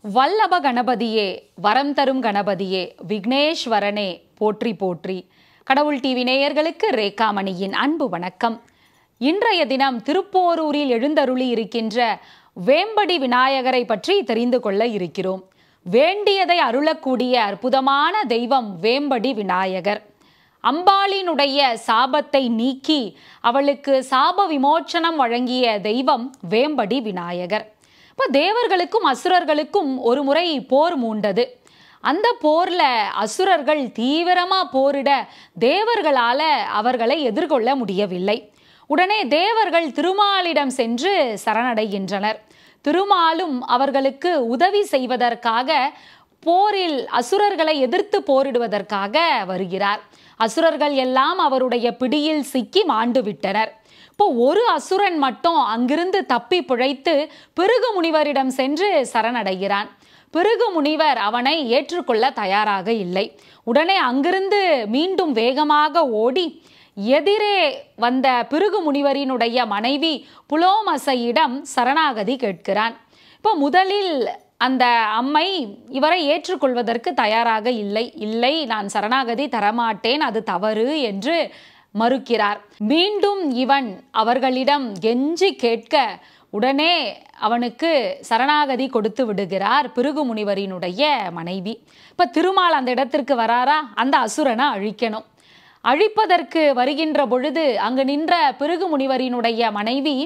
வல்லப கணபதியே, வரம் தரும் கணபதியே, விக்னேஸ்வரனே போற்றி போற்றி. கடவுள் டிவி நேயர்களுக்கு ரேகாமணியின் அன்பு வணக்கம். இன்றைய தினம் திருப்போரூரில் எழுந்தருளி இருக்கின்ற வேம்படி விநாயகரை பற்றி தெரிந்து கொள்ள இருக்கிறோம். வேண்டியதை அருளக்கூடிய அற்புதமான தெய்வம் வேம்படி விநாயகர். அம்பாளினுடைய சாபத்தை நீக்கி அவளுக்கு சாப விமோச்சனம் வழங்கிய தெய்வம் வேம்படி விநாயகர். இப்போ தேவர்களுக்கும் அசுரர்களுக்கும் ஒரு முறை போர் மூண்டது. அந்த போர்ல அசுரர்கள் தீவிரமா போரிட தேவர்களால அவர்களை எதிர்கொள்ள முடியவில்லை. உடனே தேவர்கள் திருமாலிடம் சென்று சரணடைகின்றனர். திருமாலும் அவர்களுக்கு உதவி செய்வதற்காக போரில் அசுரர்களை எதிர்த்து போரிடுவதற்காக வருகிறார். அசுரர்கள் எல்லாம் அவருடைய பிடியில் சிக்கி மாண்டு விட்டனர். இப்போ ஒரு அசுரன் மட்டும் அங்கிருந்து தப்பி பிழைத்து பிருகு முனிவரிடம் சென்று சரணடைகிறான். பிருகு முனிவர் அவனை ஏற்றுக்கொள்ள தயாராக இல்லை. உடனே அங்கிருந்து மீண்டும் வேகமாக ஓடி எதிரே வந்த பிருகு முனிவரினுடைய மனைவி புலோமசையிடம் சரணாகதி கேட்கிறான். இப்போ முதலில் அந்த அம்மை இவரை ஏற்றுக்கொள்வதற்கு தயாராக இல்லை, நான் சரணாகதி தரமாட்டேன், அது தவறு என்று மறுக்கிறார். மீண்டும் இவன் அவர்களிடம் கெஞ்சி கேட்க உடனே அவனுக்கு சரணாகதி கொடுத்து விடுகிறார் பிருகு முனிவரினுடைய மனைவி. இப்ப திருமால் அந்த இடத்திற்கு வராரா, அந்த அசுரனை அழிக்கணும். அழிப்பதற்கு வருகின்ற பொழுது அங்கு நின்ற பிருகு முனிவரினுடைய மனைவி,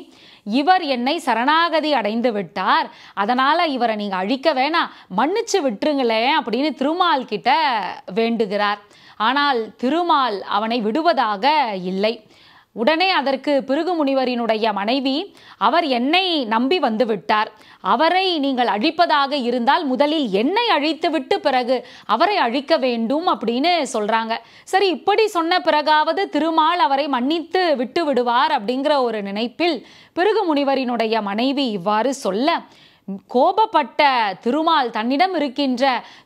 இவர் என்னை சரணாகதி அடைந்து விட்டார், அதனால இவரை நீங்க அழிக்க வேணாம், மன்னிச்சு விட்டுருங்களேன் அப்படின்னு திருமால் கிட்ட வேண்டுகிறார். ஆனால் திருமால் அவனை விடுவதாக இல்லை. உடனே அதற்கு பிருகு முனிவரினுடைய மனைவி, அவர் என்னை நம்பி வந்து விட்டார், அவரை நீங்கள் அழிப்பதாக இருந்தால் முதலில் என்னை அழித்துவிட்டு பிறகு அவரை அழிக்க வேண்டும் அப்படின்னு சொல்றாங்க. சரி, இப்படி சொன்ன பிறகாவது திருமால் அவரை மன்னித்து விட்டு விடுவார் அப்படிங்கிற ஒரு நினைப்பில் பிருகு முனிவரினுடைய மனைவி இவ்வாறு சொல்ல, கோபப்பட்ட திருமால் தன்னிடம் இருக்கின்ற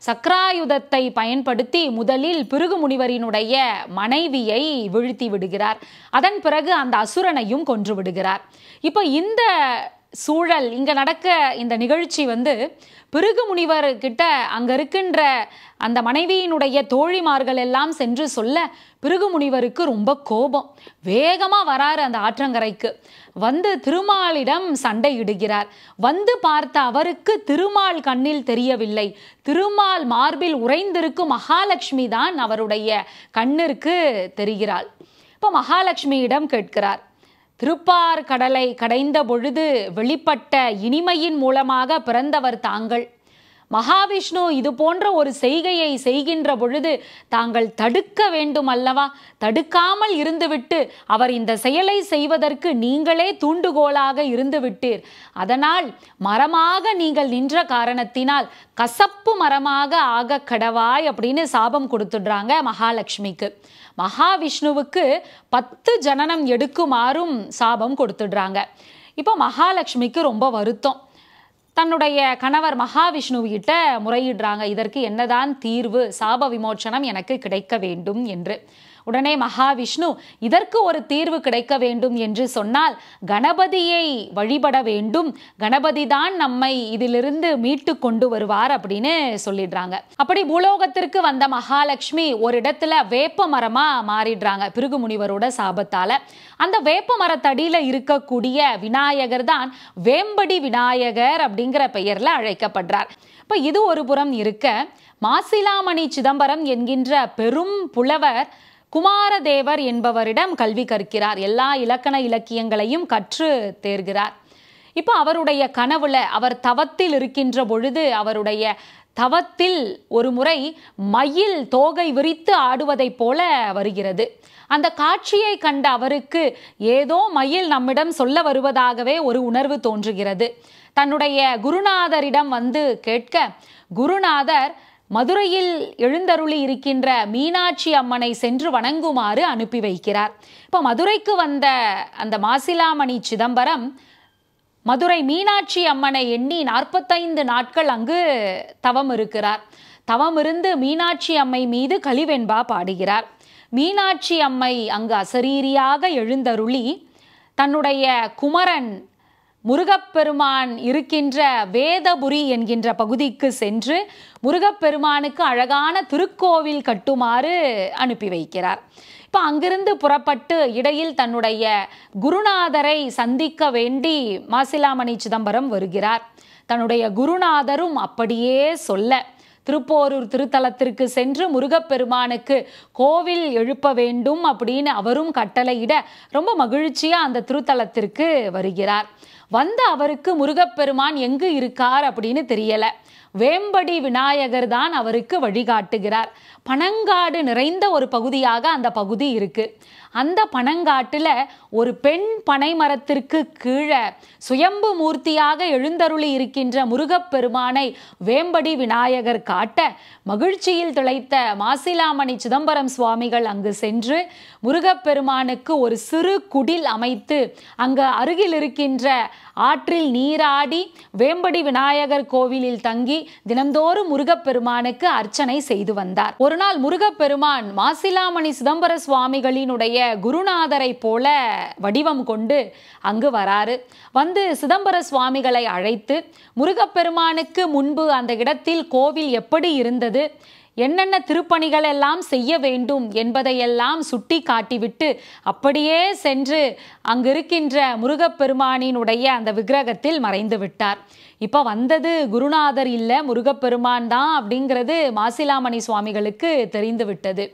சக்ராயுதத்தை பயன்படுத்தி முதலில் பிருகு முனிவரினுடைய மனைவியை வீழ்த்தி விடுகிறார். அதன் பிறகு அந்த அசுரனையும் கொன்று விடுகிறார். இப்போ இந்த சூழல் இங்க நடக்க இந்த நிகழ்ச்சி பிருகு முனிவர் கிட்ட அங்க இருக்கின்ற அந்த மனைவியினுடைய தோழிமார்கள் எல்லாம் சென்று சொல்ல பிருகு முனிவருக்கு ரொம்ப கோபம். வேகமா வராரு அந்த ஆற்றங்கரைக்கு. வந்து திருமாலிடம் சண்டையிடுகிறார். வந்து பார்த்த அவருக்கு திருமால் கண்ணில் தெரியவில்லை. திருமால் மார்பில் உறைந்திருக்கும் மகாலட்சுமி தான் அவருடைய கண்ணிற்கு தெரிகிறாள். இப்போ மகாலட்சுமியிடம் கேட்கிறார், திருப்பார் கடலை கடைந்த பொழுது வெளிப்பட்ட இனிமையின் மூலமாக பிறந்தவர் தாங்கள். மகாவிஷ்ணு இது போன்ற ஒரு செய்கையை செய்கின்ற பொழுது தாங்கள் தடுக்க வேண்டும் அல்லவா? தடுக்காமல் இருந்துவிட்டு அவர் இந்த செயலை செய்வதற்கு நீங்களே தூண்டுகோலாக இருந்து விட்டீர். அதனால் மரமாக நீங்கள் நின்ற காரணத்தினால் கசப்பு மரமாக ஆக கடவாய் அப்படின்னு சாபம் கொடுத்துடுறாங்க மகாலட்சுமிக்கு. மகாவிஷ்ணுவுக்கு 10 ஜனனம் எடுக்குமாறும் சாபம் கொடுத்துடுறாங்க. இப்போ மகாலட்சுமிக்கு ரொம்ப வருத்தம். தன்னுடைய கணவர் மகாவிஷ்ணுவிட்ட முறையிடுறாங்க, இதற்கு என்னதான் தீர்வு, சாப விமோச்சனம் எனக்கு கிடைக்க வேண்டும் என்று. உடனே மகாவிஷ்ணு, இதற்கு ஒரு தீர்வு கிடைக்க வேண்டும் என்று சொன்னால் கணபதியை வழிபட வேண்டும், கணபதி தான் நம்மை இதிலிருந்து மீட்டு கொண்டு வருவார் அப்படின்னு சொல்லிடுறாங்க. அப்படி பூலோகத்திற்கு வந்த மகாலட்சுமி ஒரு இடத்துல வேப்ப மரமா மாறிடுறாங்க பிருகு முனிவரோட சாபத்தால. அந்த வேப்ப மரத்தடியில இருக்கக்கூடிய விநாயகர் தான் வேம்படி விநாயகர் அப்படிங்கிற பெயர்ல அழைக்கப்படுறார். இப்ப இது ஒரு புறம் இருக்க, மாசிலாமணி சிதம்பரம் என்கின்ற பெரும் புலவர் குமாரதேவர் என்பவரிடம் கல்வி கற்கிறார். எல்லா இலக்கண இலக்கியங்களையும் கற்று தேர்கிறார். இப்போ அவருடைய கனவுல அவர் தவத்தில் இருக்கின்ற பொழுது அவருடைய தவத்தில் ஒரு முறை மயில் தோகை விரித்து ஆடுவதை போல வருகிறது. அந்த காட்சியை கண்ட அவருக்கு ஏதோ மயில் நம்மிடம் சொல்ல வருவதாகவே ஒரு உணர்வு தோன்றுகிறது. தன்னுடைய குருநாதரிடம் வந்து கேட்க, குருநாதர் மதுரையில் எழுந்தருளி இருக்கின்ற மீனாட்சி அம்மனை சென்று வணங்குமாறு அனுப்பி வைக்கிறார். இப்போ மதுரைக்கு வந்த அந்த மாசிலாமணி சிதம்பரம் மதுரை மீனாட்சி அம்மனை எண்ணி 45 நாட்கள் அங்கு தவம் இருக்கிறார். தவம் இருந்து மீனாட்சி அம்மை மீது கலிவெண்பா பாடுகிறார். மீனாட்சி அம்மை அங்கு அசரீரியாக எழுந்தருளி தன்னுடைய குமரன் முருகப்பெருமான் இருக்கின்ற வேதபுரி என்கின்ற பகுதிக்கு சென்று முருகப்பெருமானுக்கு அழகான திருக்கோவில் கட்டுமாறு அனுப்பி வைக்கிறார். இப்போ அங்கிருந்து புறப்பட்டு இடையில் தன்னுடைய குருநாதரை சந்திக்க வேண்டி மாசிலாமணி சிதம்பரம் வருகிறார். தன்னுடைய குருநாதரும் அப்படியே சொல்ல திருப்போரூர் திருத்தலத்திற்கு சென்று முருகப்பெருமானுக்கு கோவில் எழுப்ப வேண்டும் அப்படின்னு அவரும் கட்டளையிட ரொம்ப மகிழ்ச்சியா அந்த திருத்தலத்திற்கு வருகிறார். வந்த அவருக்கு முருகப்பெருமான் எங்கு இருக்கார் அப்படின்னு தெரியல. வேம்படி விநாயகர் தான் அவருக்கு வழிகாட்டுகிறார். பனங்காடு நிறைந்த ஒரு பகுதியாக அந்த பகுதி இருக்கு. அந்த பனங்காட்டுல ஒரு பெண் பனை மரத்திற்கு கீழே சுயம்பு மூர்த்தியாக எழுந்தருளி இருக்கின்ற முருகப்பெருமானை வேம்படி விநாயகர் காட்ட மகிழ்ச்சியில் திளைத்த மாசிலாமணி சிதம்பரம் சுவாமிகள் அங்கு சென்று முருகப்பெருமானுக்கு ஒரு சிறு குடில் அமைத்து அங்கு அருகில் இருக்கின்ற ஆற்றில் நீராடி வேம்படி விநாயகர் கோவிலில் தங்கி தினந்தோறும் முருகப்பெருமானுக்கு அர்ச்சனை செய்து வந்தார். ஒரு நாள் முருகப்பெருமான் மாசிலாமணி சிதம்பர சுவாமிகளினுடைய குருநாதரை போல வடிவம் கொண்டு அங்கு வராரு. வந்து சிதம்பர சுவாமிகளை அழைத்து முருகப்பெருமானுக்கு முன்பு அந்த இடத்தில் கோவில் எப்படி இருந்தது, என்னென்ன திருப்பணிகள் எல்லாம் செய்ய வேண்டும் என்பதையெல்லாம் சுட்டி காட்டிவிட்டு அப்படியே சென்று அங்கிருக்கின்ற முருகப்பெருமானினுடைய அந்த விக்கிரகத்தில் மறைந்து விட்டார். இப்போ வந்தது குருநாதர் இல்லை, முருகப்பெருமான் தான் அப்படிங்கிறது மாசிலாமணி சுவாமிகளுக்கு தெரிந்து விட்டது.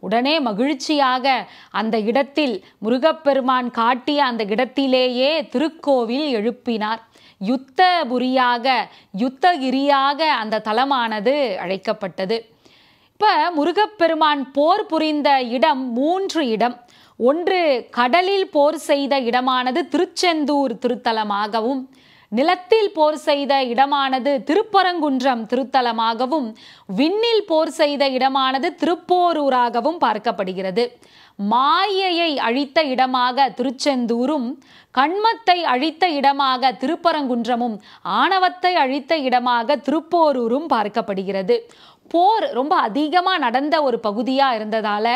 உடனே மகிழ்ச்சியாக அந்த இடத்தில் முருகப்பெருமான் காட்டிய அந்த இடத்திலேயே திருக்கோவில் எழுப்பினார். யுத்தபுரியாக யுத்தகிரியாக அந்த தலமானது அழைக்கப்பட்டது. இப்போ முருகப்பெருமான் போர் புரிந்த இடம் 3 இடம். ஒன்று கடலில் போர் செய்த இடமானது திருச்செந்தூர் திருத்தலமாகவும், நிலத்தில் போர் செய்த இடமானது திருப்பரங்குன்றம் திருத்தலமாகவும், விண்ணில் போர் செய்த இடமானது திருப்போரூராகவும் பார்க்கப்படுகிறது. மாயையை அழித்த இடமாக திருச்செந்தூரும், கண்மத்தை அழித்த இடமாக திருப்பரங்குன்றமும், ஆணவத்தை அழித்த இடமாக திருப்போரூரும் பார்க்கப்படுகிறது. போர் ரொம்ப அதிகமாக நடந்த ஒரு பகுதியாக இருந்ததால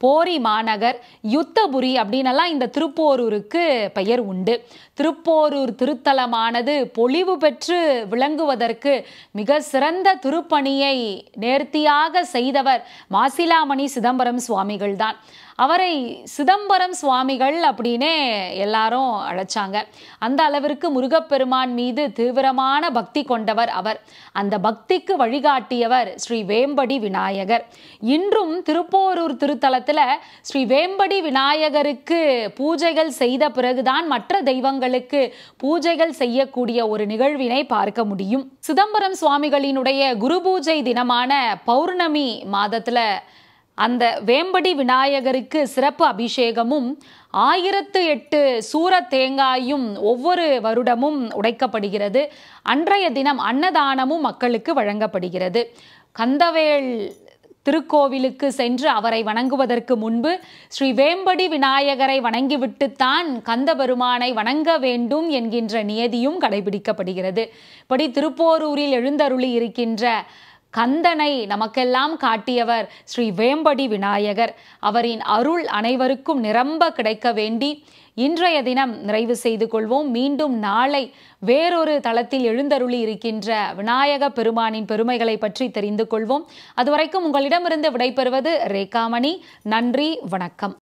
போரி மாநகர், யுத்தபுரி அப்படின்னெல்லாம் இந்த திருப்போரூருக்கு பெயர் உண்டு. திருப்போரூர் திருத்தலமானது பொலிவு பெற்று விளங்குவதற்கு மிக சிறந்த திருப்பணியை நேர்த்தியாக செய்தவர் மாசிலாமணி சிதம்பரம் சுவாமிகள் தான். அவரை சிதம்பரம் சுவாமிகள் அப்படின்னே எல்லாரும் அழைச்சாங்க. அந்த அளவிற்கு முருகப்பெருமான் மீது தீவிரமான பக்தி கொண்டவர் அவர். அந்த பக்திக்கு வழிகாட்டியவர் ஸ்ரீ வேம்படி விநாயகர். இன்றும் திருப்போரூர் திருத்தலத்தில் ஸ்ரீ வேம்படி விநாயகருக்கு பூஜைகள் செய்த பிறகுதான் மற்ற தெய்வங்களுக்கு பூஜைகள் செய்யக்கூடிய ஒரு நிகழ்வினை பார்க்க முடியும். சிதம்பரம் சுவாமிகளினுடைய குரு பூஜை தினமான பௌர்ணமி மாதத்துல அந்த வேம்படி விநாயகருக்கு சிறப்பு அபிஷேகமும் 1008 சூர தேங்காயும் ஒவ்வொரு வருடமும் உடைக்கப்படுகிறது. அன்றைய தினம் அன்னதானமும் மக்களுக்கு வழங்கப்படுகிறது. கந்தவேல் திருக்கோவிலுக்கு சென்று அவரை வணங்குவதற்கு முன்பு ஸ்ரீ வேம்படி விநாயகரை வணங்கிவிட்டுத்தான் கந்தபெருமானை வணங்க வேண்டும் என்கின்ற நியதியும் கடைபிடிக்கப்படுகிறது. இப்படி திருப்போரூரில் எழுந்தருளி இருக்கின்ற கந்தனை நமக்கெல்லாம் காட்டியவர் ஸ்ரீ வேம்படி விநாயகர். அவரின் அருள் அனைவருக்கும் நிரம்ப கிடைக்க வேண்டி இன்றைய தினம் நிறைவு செய்து கொள்வோம். மீண்டும் நாளை வேறொரு தளத்தில் எழுந்தருளி இருக்கின்ற விநாயக பெருமானின் பெருமைகளை பற்றி தெரிந்து கொள்வோம். அதுவரைக்கும் உங்களிடமிருந்து விடைபெறுவது ரேகாமணி. நன்றி, வணக்கம்.